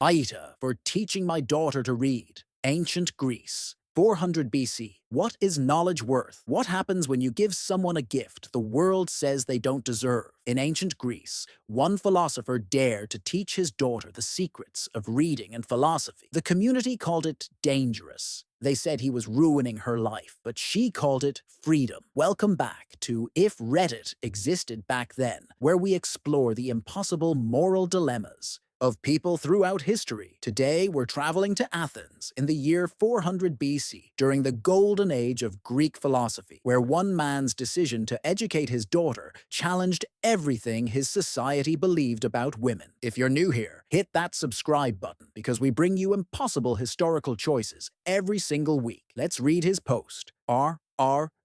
AITA for teaching my daughter to read. Ancient Greece. 400 BC. What is knowledge worth? What happens when you give someone a gift the world says they don't deserve? In ancient Greece, one philosopher dared to teach his daughter the secrets of reading and philosophy. The community called it dangerous. They said he was ruining her life, but she called it freedom. Welcome back to If Reddit Existed Back Then, where we explore the impossible moral dilemmas of people throughout history. Today, we're traveling to Athens in the year 400 BC, during the golden age of Greek philosophy, where one man's decision to educate his daughter challenged everything his society believed about women. If you're new here, hit that subscribe button because we bring you impossible historical choices every single week. Let's read his post. R.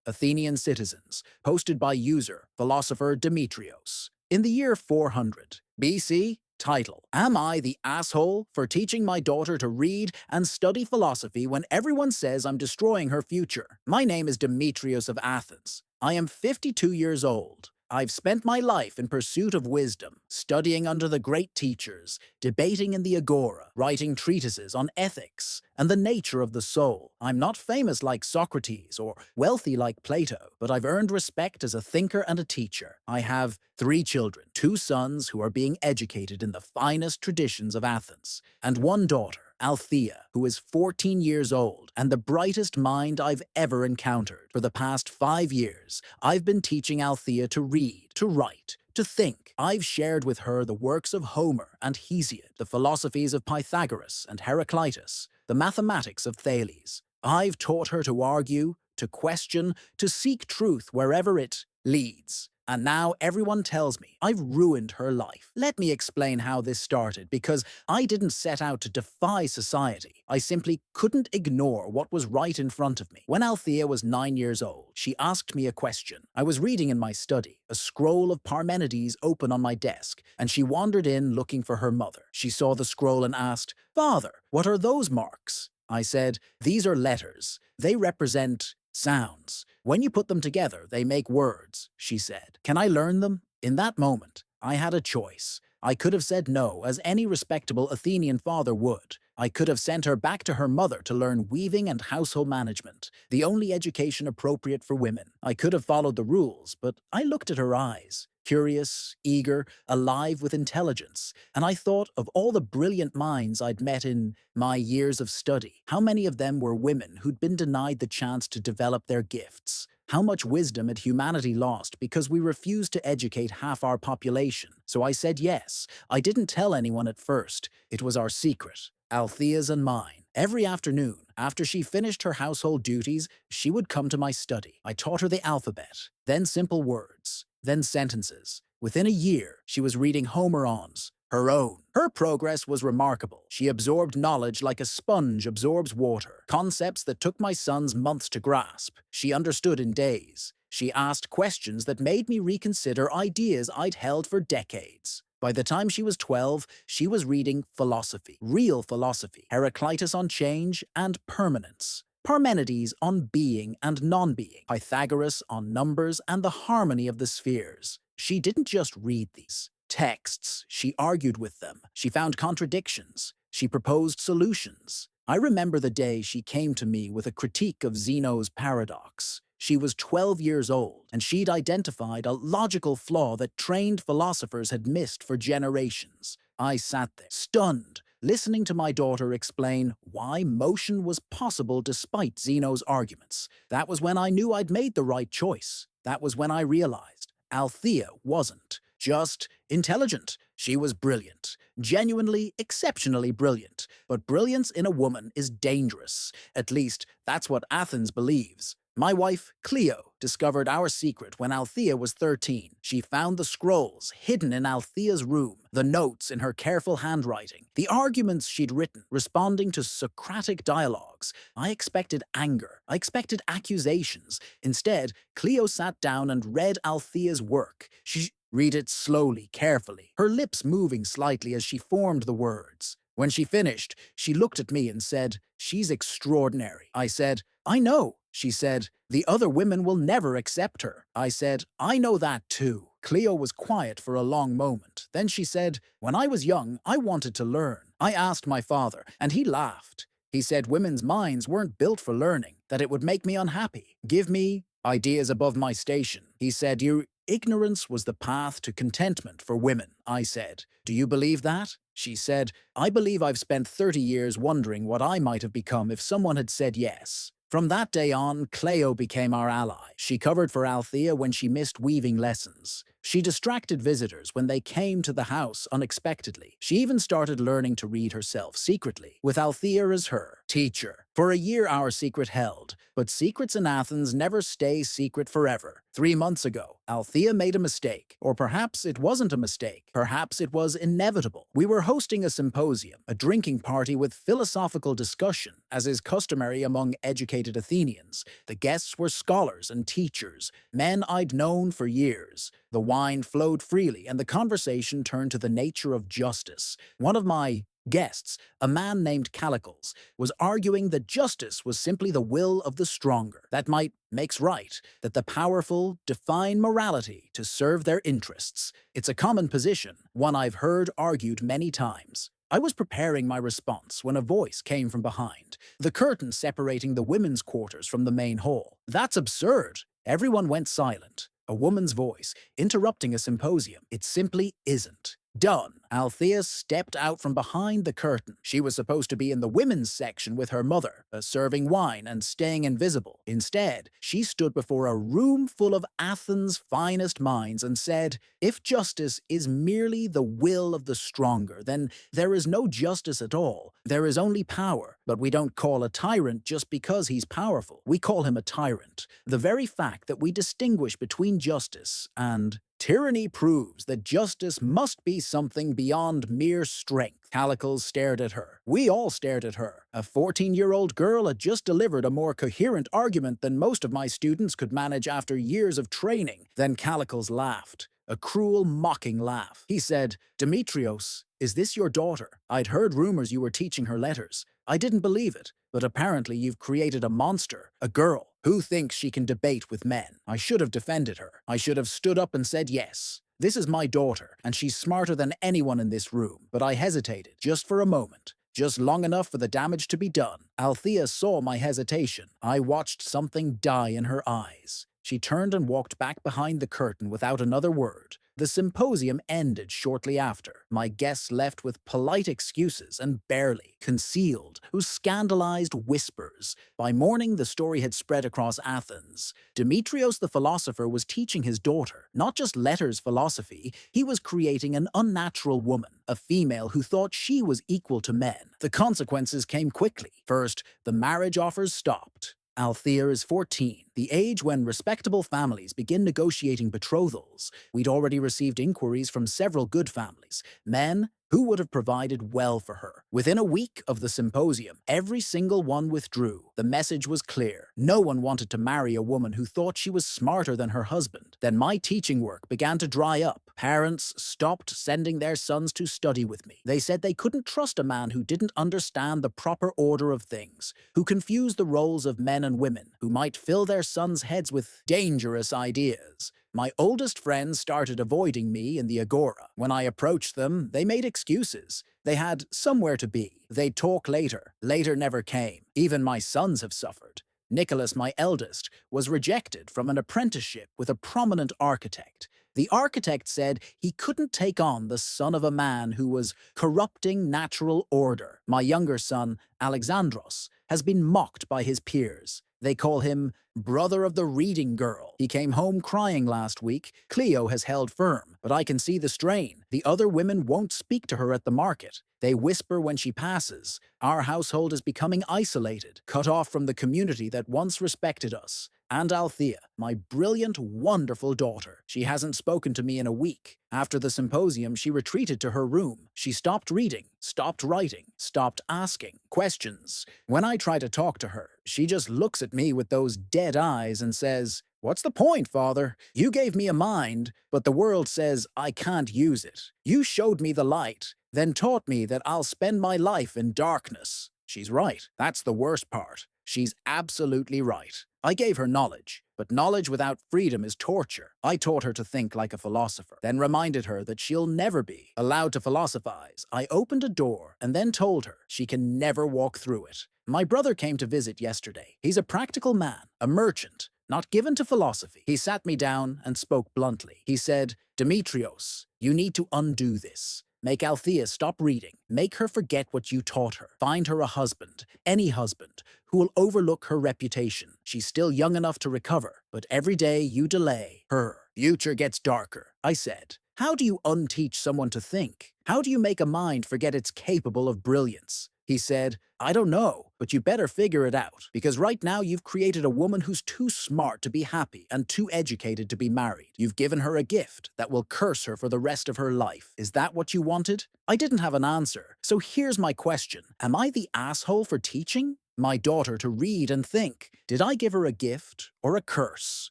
Athenian citizens, posted by user philosopher Demetrios. In the year 400 BC, title: Am I the asshole for teaching my daughter to read and study philosophy when everyone says I'm destroying her future? My name is Demetrios of Athens. I am 52 years old. I've spent my life in pursuit of wisdom, studying under the great teachers, debating in the agora, writing treatises on ethics and the nature of the soul. I'm not famous like Socrates or wealthy like Plato, but I've earned respect as a thinker and a teacher. I have 3 children, 2 sons who are being educated in the finest traditions of Athens, and 1 daughter, Althea, who is 14 years old and the brightest mind I've ever encountered. For the past 5 years, I've been teaching Althea to read, to write, to think. I've shared with her the works of Homer and Hesiod, the philosophies of Pythagoras and Heraclitus, the mathematics of Thales. I've taught her to argue, to question, to seek truth wherever it leads. And now everyone tells me I've ruined her life. Let me explain how this started, because I didn't set out to defy society. I simply couldn't ignore what was right in front of me. When Althea was 9 years old, she asked me a question. I was reading in my study, a scroll of Parmenides open on my desk, and she wandered in looking for her mother. She saw the scroll and asked, "Father, what are those marks?" I said, "These are letters. They represent sounds. When you put them together, they make words," she said. "Can I learn them?" In that moment, I had a choice. I could have said no, as any respectable Athenian father would. I could have sent her back to her mother to learn weaving and household management, the only education appropriate for women. I could have followed the rules, but I looked at her eyes, curious, eager, alive with intelligence, and I thought of all the brilliant minds I'd met in my years of study. How many of them were women who'd been denied the chance to develop their gifts? How much wisdom had humanity lost because we refused to educate half our population? So I said yes. I didn't tell anyone at first. It was our secret, Althea's and mine. Every afternoon, after she finished her household duties, she would come to my study. I taught her the alphabet, then simple words, then sentences. Within a year, she was reading Homer ons, her own. Her progress was remarkable. She absorbed knowledge like a sponge absorbs water, concepts that took my sons months to grasp. She understood in days. She asked questions that made me reconsider ideas I'd held for decades. By the time she was 12, she was reading philosophy, real philosophy, Heraclitus on change and permanence, Parmenides on being and non-being, Pythagoras on numbers and the harmony of the spheres. She didn't just read these texts, she argued with them. She found contradictions. She proposed solutions. I remember the day she came to me with a critique of Zeno's paradox. She was 12 years old, and she'd identified a logical flaw that trained philosophers had missed for generations. I sat there, stunned, listening to my daughter explain why motion was possible despite Zeno's arguments. That was when I knew I'd made the right choice. That was when I realized Althea wasn't just intelligent. She was brilliant, genuinely, exceptionally brilliant. But brilliance in a woman is dangerous. At least, that's what Athens believes. My wife, Cleo, discovered our secret when Althea was 13. She found the scrolls hidden in Althea's room, the notes in her careful handwriting, the arguments she'd written, responding to Socratic dialogues. I expected anger. I expected accusations. Instead, Cleo sat down and read Althea's work. She read it slowly, carefully, her lips moving slightly as she formed the words. When she finished, she looked at me and said, "She's extraordinary." I said, "I know." She said, "The other women will never accept her." I said, "I know that too." Cleo was quiet for a long moment. Then she said, "When I was young, I wanted to learn. I asked my father, and he laughed. He said women's minds weren't built for learning, that it would make me unhappy, give me ideas above my station. He said, ignorance was the path to contentment for women." I said, "Do you believe that?" She said, "I believe I've spent 30 years wondering what I might have become if someone had said yes." From that day on, Cleo became our ally. She covered for Althea when she missed weaving lessons. She distracted visitors when they came to the house unexpectedly. She even started learning to read herself secretly, with Althea as her teacher. For a year our secret held, but secrets in Athens never stay secret forever. 3 months ago, Althea made a mistake. Or perhaps it wasn't a mistake. Perhaps it was inevitable. We were hosting a symposium, a drinking party with philosophical discussion, as is customary among educated Athenians. The guests were scholars and teachers, men I'd known for years. The wine flowed freely, and the conversation turned to the nature of justice. One of my guests, a man named Callicles, was arguing that justice was simply the will of the stronger, that might makes right, that the powerful define morality to serve their interests. It's a common position, one I've heard argued many times. I was preparing my response when a voice came from behind, the curtain separating the women's quarters from the main hall. "That's absurd." Everyone went silent. A woman's voice, interrupting a symposium. "It simply isn't." Done. Althea stepped out from behind the curtain. She was supposed to be in the women's section with her mother, serving wine and staying invisible. Instead, she stood before a room full of Athens' finest minds and said, "If justice is merely the will of the stronger, then there is no justice at all. There is only power. But we don't call a tyrant just because he's powerful. We call him a tyrant. The very fact that we distinguish between justice and tyranny proves that justice must be something beyond mere strength." Callicles stared at her. We all stared at her. A 14-year-old girl had just delivered a more coherent argument than most of my students could manage after years of training. Then Callicles laughed. A cruel, mocking laugh. He said, "Demetrios, is this your daughter? I'd heard rumors you were teaching her letters. I didn't believe it, but apparently you've created a monster, a girl, who thinks she can debate with men. I should have defended her. I should have stood up and said yes. This is my daughter, and she's smarter than anyone in this room." But I hesitated, just for a moment. Just long enough for the damage to be done. Althea saw my hesitation. I watched something die in her eyes. She turned and walked back behind the curtain without another word. The symposium ended shortly after. My guests left with polite excuses and barely concealed, whose scandalized whispers. By morning, the story had spread across Athens. Demetrios the philosopher was teaching his daughter, not just letters philosophy, he was creating an unnatural woman, a female who thought she was equal to men. The consequences came quickly. First, the marriage offers stopped. Althea is 14, the age when respectable families begin negotiating betrothals. We'd already received inquiries from several good families, men who would have provided well for her. Within a week of the symposium, every single one withdrew. The message was clear. No one wanted to marry a woman who thought she was smarter than her husband. Then my teaching work began to dry up. Parents stopped sending their sons to study with me. They said they couldn't trust a man who didn't understand the proper order of things, who confused the roles of men and women, who might fill their sons' heads with dangerous ideas. My oldest friends started avoiding me in the agora. When I approached them, they made excuses. They had somewhere to be. They'd talk later. Later never came. Even my sons have suffered. Nicholas, my eldest, was rejected from an apprenticeship with a prominent architect. The architect said he couldn't take on the son of a man who was corrupting natural order. My younger son, Alexandros, has been mocked by his peers. They call him brother of the reading girl. He came home crying last week. Cleo has held firm, but I can see the strain. The other women won't speak to her at the market. They whisper when she passes. Our household is becoming isolated, cut off from the community that once respected us. And Althea, my brilliant, wonderful daughter. She hasn't spoken to me in a week. After the symposium, she retreated to her room. She stopped reading, stopped writing, stopped asking questions. When I try to talk to her, she just looks at me with those dead eyes and says, "What's the point, Father? You gave me a mind, but the world says I can't use it. You showed me the light, then taught me that I'll spend my life in darkness." She's right. That's the worst part. She's absolutely right. I gave her knowledge, but knowledge without freedom is torture. I taught her to think like a philosopher, then reminded her that she'll never be allowed to philosophize. I opened a door and then told her she can never walk through it. My brother came to visit yesterday. He's a practical man, a merchant, not given to philosophy. He sat me down and spoke bluntly. He said, "Demetrios, you need to undo this. Make Althea stop reading. Make her forget what you taught her. Find her a husband, any husband, who will overlook her reputation. She's still young enough to recover, but every day you delay, her future gets darker." I said, "How do you unteach someone to think? How do you make a mind forget it's capable of brilliance?" He said, "I don't know, but you better figure it out, because right now you've created a woman who's too smart to be happy and too educated to be married. You've given her a gift that will curse her for the rest of her life. Is that what you wanted?" I didn't have an answer, so here's my question. Am I the asshole for teaching my daughter to read and think? Did I give her a gift or a curse?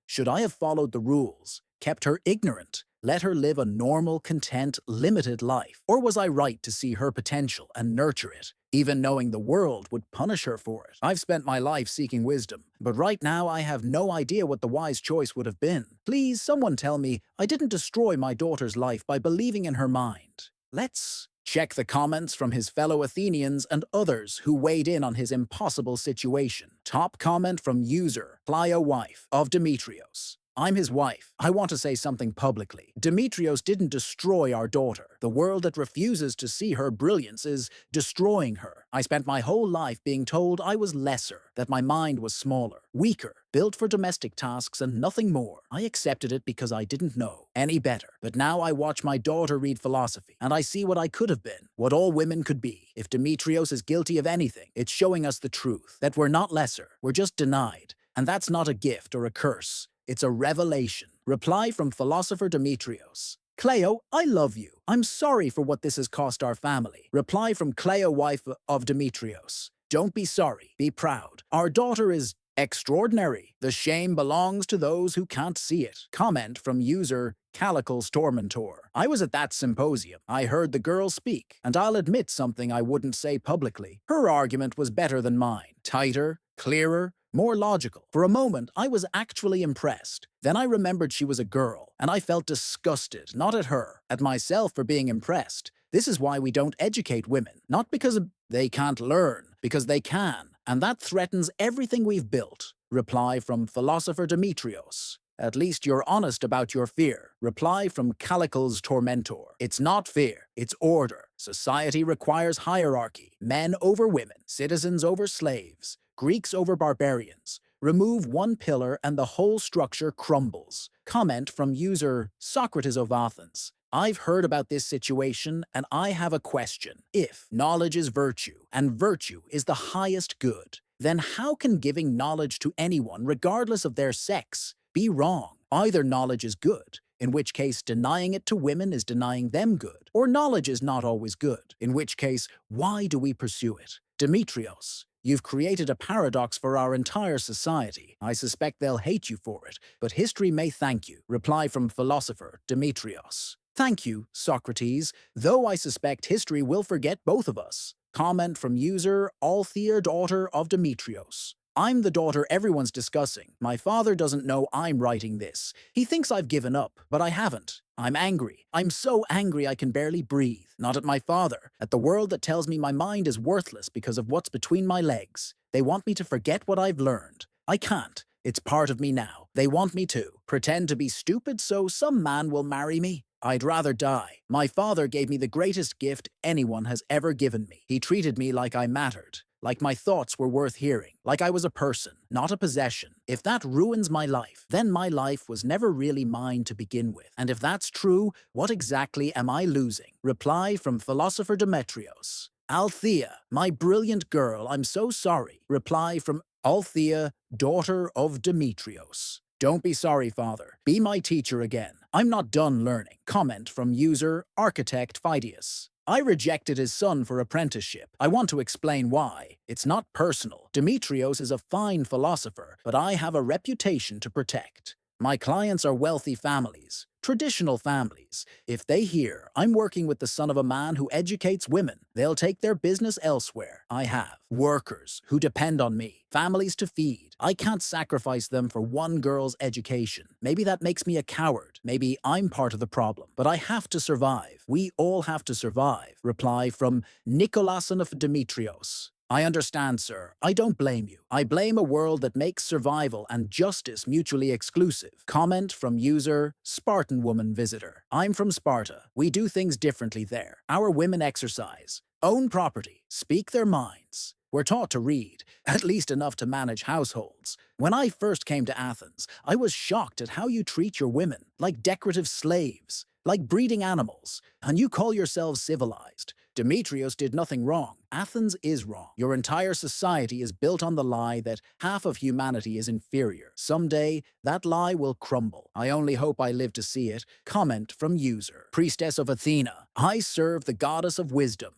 Should I have followed the rules, kept her ignorant, let her live a normal, content, limited life? Or was I right to see her potential and nurture it, even knowing the world would punish her for it? I've spent my life seeking wisdom, but right now I have no idea what the wise choice would have been. Please, someone tell me I didn't destroy my daughter's life by believing in her mind. Let's check the comments from his fellow Athenians and others who weighed in on his impossible situation. Top comment from user Playa Wife of Demetrios. "I'm his wife. I want to say something publicly. Demetrios didn't destroy our daughter. The world that refuses to see her brilliance is destroying her. I spent my whole life being told I was lesser, that my mind was smaller, weaker, built for domestic tasks and nothing more. I accepted it because I didn't know any better. But now I watch my daughter read philosophy, and I see what I could have been, what all women could be. If Demetrios is guilty of anything, it's showing us the truth, that we're not lesser, we're just denied. And that's not a gift or a curse. It's a revelation." Reply from philosopher Demetrios. "Cleo, I love you. I'm sorry for what this has cost our family." Reply from Cleo, wife of Demetrios. "Don't be sorry. Be proud. Our daughter is extraordinary. The shame belongs to those who can't see it." Comment from user Calicle's Tormentor. "I was at that symposium. I heard the girl speak, and I'll admit something I wouldn't say publicly. Her argument was better than mine. Tighter, clearer, more logical. For a moment, I was actually impressed. Then I remembered she was a girl, and I felt disgusted, not at her, at myself for being impressed. This is why we don't educate women. Not because they can't learn, because they can. And that threatens everything we've built." Reply from philosopher Demetrios. "At least you're honest about your fear." Reply from Calicle's Tormentor. "It's not fear, it's order. Society requires hierarchy. Men over women, citizens over slaves, Greeks over barbarians. Remove one pillar and the whole structure crumbles." Comment from user Socrates of Athens. "I've heard about this situation, and I have a question. If knowledge is virtue, and virtue is the highest good, then how can giving knowledge to anyone, regardless of their sex, be wrong? Either knowledge is good, in which case denying it to women is denying them good, or knowledge is not always good, in which case why do we pursue it? Demetrios, you've created a paradox for our entire society. I suspect they'll hate you for it, but history may thank you." Reply from philosopher Demetrios. "Thank you, Socrates, though I suspect history will forget both of us." Comment from user Althea, daughter of Demetrios. "I'm the daughter everyone's discussing. My father doesn't know I'm writing this. He thinks I've given up, but I haven't. I'm angry. I'm so angry I can barely breathe. Not at my father, at the world that tells me my mind is worthless because of what's between my legs. They want me to forget what I've learned. I can't. It's part of me now. They want me to pretend to be stupid so some man will marry me. I'd rather die. My father gave me the greatest gift anyone has ever given me. He treated me like I mattered, like my thoughts were worth hearing, like I was a person, not a possession. If that ruins my life, then my life was never really mine to begin with. And if that's true, what exactly am I losing?" Reply from philosopher Demetrios. "Althea, my brilliant girl, I'm so sorry." Reply from Althea, daughter of Demetrios. "Don't be sorry, father. Be my teacher again. I'm not done learning." Comment from user Architect Phidias. "I rejected his son for apprenticeship. I want to explain why. It's not personal. Demetrios is a fine philosopher, but I have a reputation to protect. My clients are wealthy families, Traditional families, if they hear I'm working with the son of a man who educates women, they'll take their business elsewhere. I have workers who depend on me, families to feed. I can't sacrifice them for one girl's education. Maybe that makes me a coward. Maybe I'm part of the problem. But I have to survive. We all have to survive. Reply from Nikolason of Demetrios. I understand, sir. I don't blame you. I blame a world that makes survival and justice mutually exclusive. Comment from user Spartan Woman Visitor. I'm from Sparta. We do things differently there. Our women exercise, own property, speak their minds. We're taught to read, at least enough to manage households. When I first came to Athens, I was shocked at how you treat your women, like decorative slaves, like breeding animals, and you call yourselves civilized. Demetrios did nothing wrong. Athens is wrong. Your entire society is built on the lie that half of humanity is inferior. Someday, that lie will crumble. I only hope I live to see it. Comment from user. Priestess of Athena. I serve the goddess of wisdom.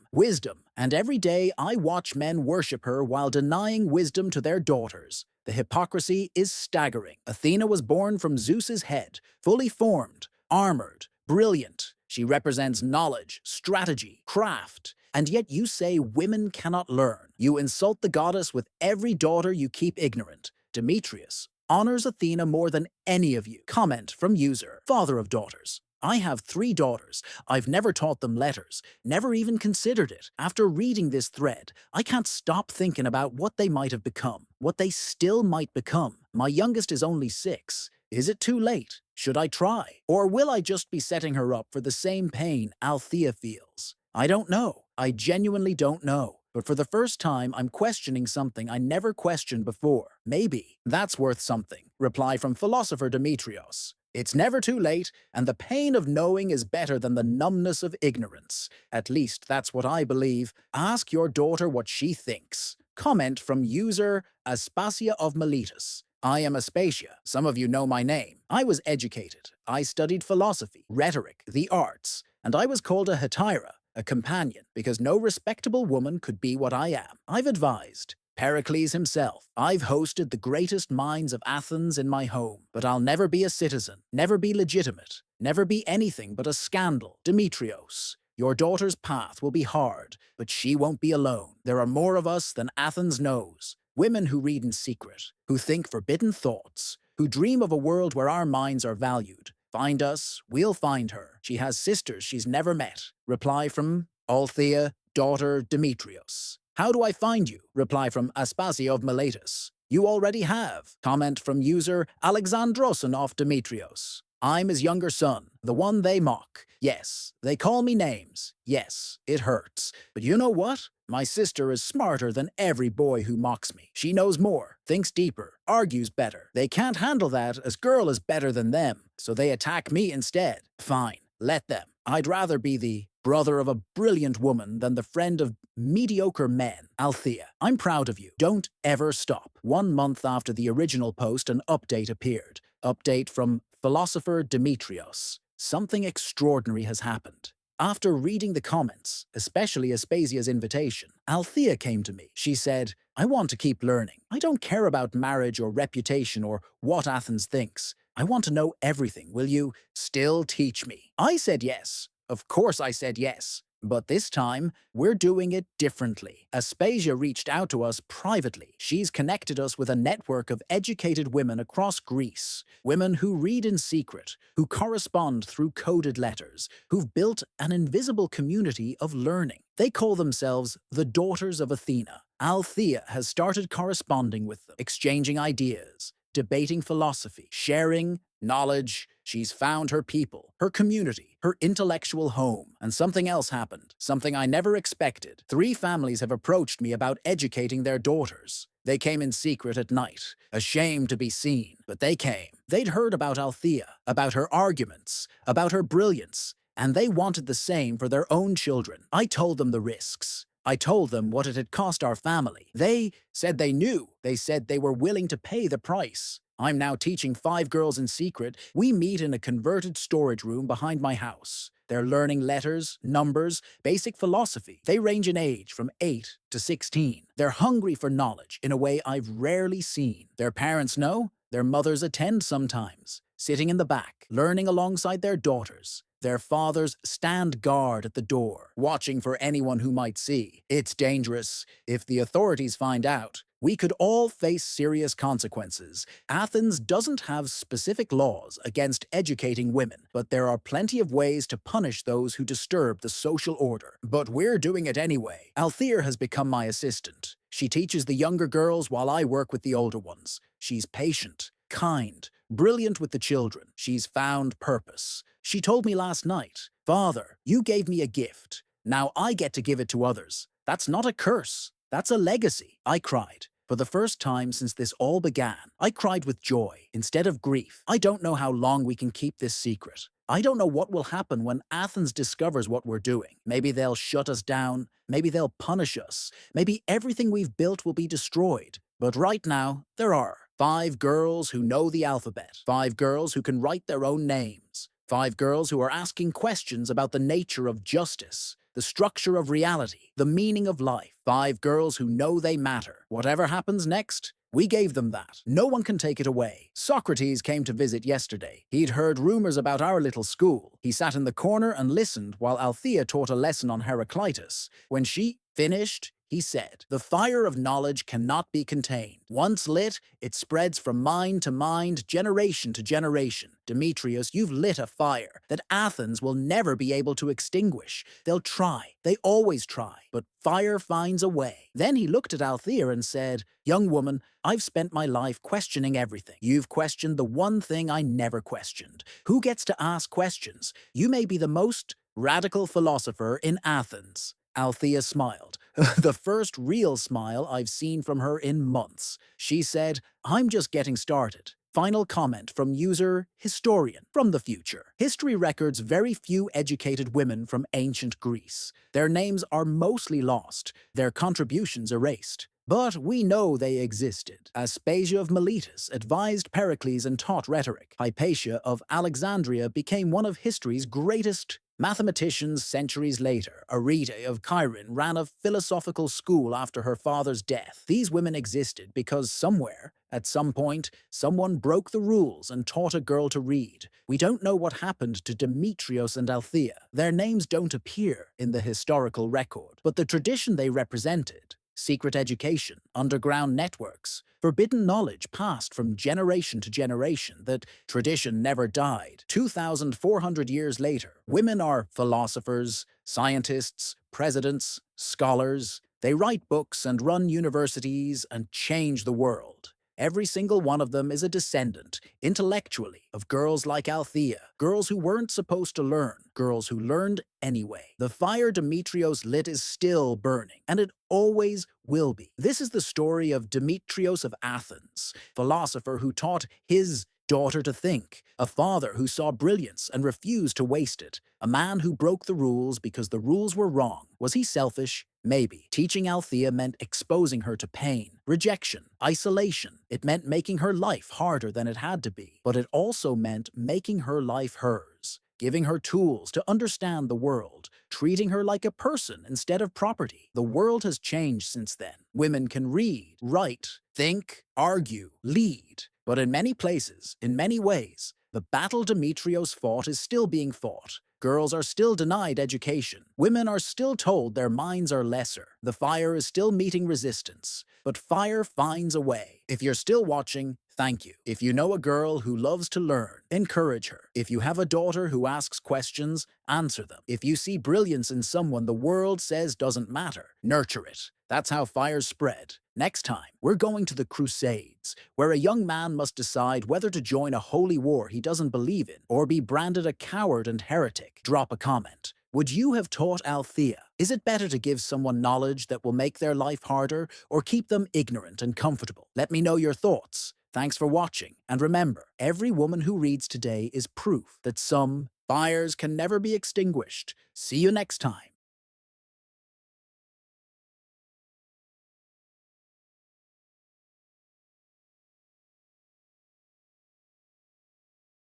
And every day I watch men worship her while denying wisdom to their daughters. The hypocrisy is staggering. Athena was born from Zeus's head, fully formed, armored, brilliant. She represents knowledge, strategy, craft. And yet you say women cannot learn. You insult the goddess with every daughter you keep ignorant. Demetrius honors Athena more than any of you. Comment from user, father of daughters. I have 3 daughters. I've never taught them letters, never even considered it. After reading this thread, I can't stop thinking about what they might have become, what they still might become. My youngest is only 6. Is it too late? Should I try? Or will I just be setting her up for the same pain Althea feels? I don't know. I genuinely don't know. But for the first time, I'm questioning something I never questioned before. Maybe that's worth something. Reply from philosopher Demetrios. It's never too late, and the pain of knowing is better than the numbness of ignorance. At least that's what I believe. Ask your daughter what she thinks. Comment from user Aspasia of Miletus. I am Aspasia. Some of you know my name. I was educated. I studied philosophy, rhetoric, the arts, and I was called a hetaira, a companion, because no respectable woman could be what I am. I've advised Pericles himself. I've hosted the greatest minds of Athens in my home, but I'll never be a citizen, never be legitimate, never be anything but a scandal. Demetrios. Your daughter's path will be hard, but she won't be alone. There are more of us than Athens knows. Women who read in secret, who think forbidden thoughts, who dream of a world where our minds are valued. Find us, we'll find her. She has sisters she's never met. Reply from Althea, daughter Demetrios. How do I find you? Reply from Aspasia of Miletus. You already have. Comment from user Alexandroson of Demetrios. I'm his younger son, the one they mock. Yes, they call me names. Yes, it hurts. But you know what? My sister is smarter than every boy who mocks me. She knows more, thinks deeper, argues better. They can't handle that as girl is better than them, so they attack me instead. Fine, let them. I'd rather be the brother of a brilliant woman than the friend of mediocre men. Althea, I'm proud of you. Don't ever stop. 1 month after the original post, an update appeared. Update from philosopher Demetrios. Something extraordinary has happened. After reading the comments, especially Aspasia's invitation, Althea came to me. She said, I want to keep learning. I don't care about marriage or reputation or what Athens thinks. I want to know everything. Will you still teach me? I said yes. Of course I said yes. But this time, we're doing it differently. Aspasia reached out to us privately. She's connected us with a network of educated women across Greece. Women who read in secret, who correspond through coded letters, who've built an invisible community of learning. They call themselves the Daughters of Athena. Althea has started corresponding with them, exchanging ideas, debating philosophy, sharing knowledge. She's found her people, her community, her intellectual home. And something else happened, something I never expected. 3 families have approached me about educating their daughters. They came in secret at night, ashamed to be seen, but they came. They'd heard about Althea, about her arguments, about her brilliance, and they wanted the same for their own children. I told them the risks. I told them what it had cost our family. They said they knew. They said they were willing to pay the price. I'm now teaching 5 girls in secret. We meet in a converted storage room behind my house. They're learning letters, numbers, basic philosophy. They range in age from 8 to 16. They're hungry for knowledge in a way I've rarely seen. Their parents know. Their mothers attend sometimes. sitting in the back, learning alongside their daughters. Their fathers stand guard at the door, watching for anyone who might see. It's dangerous. If the authorities find out, we could all face serious consequences. Athens doesn't have specific laws against educating women, but there are plenty of ways to punish those who disturb the social order. But we're doing it anyway. Althea has become my assistant. She teaches the younger girls while I work with the older ones. She's patient, kind, brilliant with the children. She's found purpose. She told me last night, "Father, you gave me a gift. Now I get to give it to others. That's not a curse. That's a legacy." I cried. For the first time since this all began, I cried with joy instead of grief. I don't know how long we can keep this secret. I don't know what will happen when Athens discovers what we're doing. Maybe they'll shut us down. Maybe they'll punish us. Maybe everything we've built will be destroyed. But right now, there are 5 girls who know the alphabet. 5 girls who can write their own names. 5 girls who are asking questions about the nature of justice, the structure of reality, the meaning of life. 5 girls who know they matter. Whatever happens next, we gave them that. No one can take it away. Socrates came to visit yesterday. He'd heard rumors about our little school. He sat in the corner and listened while Althea taught a lesson on Heraclitus. When she finished, he said, "The fire of knowledge cannot be contained. Once lit, it spreads from mind to mind, generation to generation. Demetrius, you've lit a fire that Athens will never be able to extinguish. They'll try. They always try. But fire finds a way." Then he looked at Althea and said, "Young woman, I've spent my life questioning everything. You've questioned the one thing I never questioned. Who gets to ask questions? You may be the most radical philosopher in Athens." Althea smiled, the first real smile I've seen from her in months. She said, "I'm just getting started." Final comment from user Historian from the future. History records very few educated women from ancient Greece. Their names are mostly lost, their contributions erased. But we know they existed. Aspasia of Miletus advised Pericles and taught rhetoric. Hypatia of Alexandria became one of history's greatest mathematicians centuries later. Arete of Cyrene ran a philosophical school after her father's death. These women existed because somewhere, at some point, someone broke the rules and taught a girl to read. We don't know what happened to Demetrios and Althea. Their names don't appear in the historical record, but the tradition they represented, secret education, underground networks, forbidden knowledge passed from generation to generation, that tradition never died. 2,400 years later, women are philosophers, scientists, presidents, scholars. They write books and run universities and change the world. Every single one of them is a descendant, intellectually, of girls like Althea, girls who weren't supposed to learn, girls who learned anyway. The fire Demetrios lit is still burning, and it always will be. This is the story of Demetrios of Athens, philosopher who taught his daughter to think, a father who saw brilliance and refused to waste it, a man who broke the rules because the rules were wrong. Was he selfish? Maybe. Teaching Althea meant exposing her to pain, rejection, isolation. It meant making her life harder than it had to be. But it also meant making her life hers, giving her tools to understand the world, treating her like a person instead of property. The world has changed since then. Women can read, write, think, argue, lead. But in many places, in many ways, the battle Demetrios fought is still being fought. Girls are still denied education. Women are still told their minds are lesser. The fire is still meeting resistance. But fire finds a way. If you're still watching, thank you. If you know a girl who loves to learn, encourage her. If you have a daughter who asks questions, answer them. If you see brilliance in someone the world says doesn't matter, nurture it. That's how fires spread. Next time, we're going to the Crusades, where a young man must decide whether to join a holy war he doesn't believe in or be branded a coward and heretic. Drop a comment. Would you have taught Althea? Is it better to give someone knowledge that will make their life harder or keep them ignorant and comfortable? Let me know your thoughts. Thanks for watching, and remember, every woman who reads today is proof that some fires can never be extinguished. See you next time.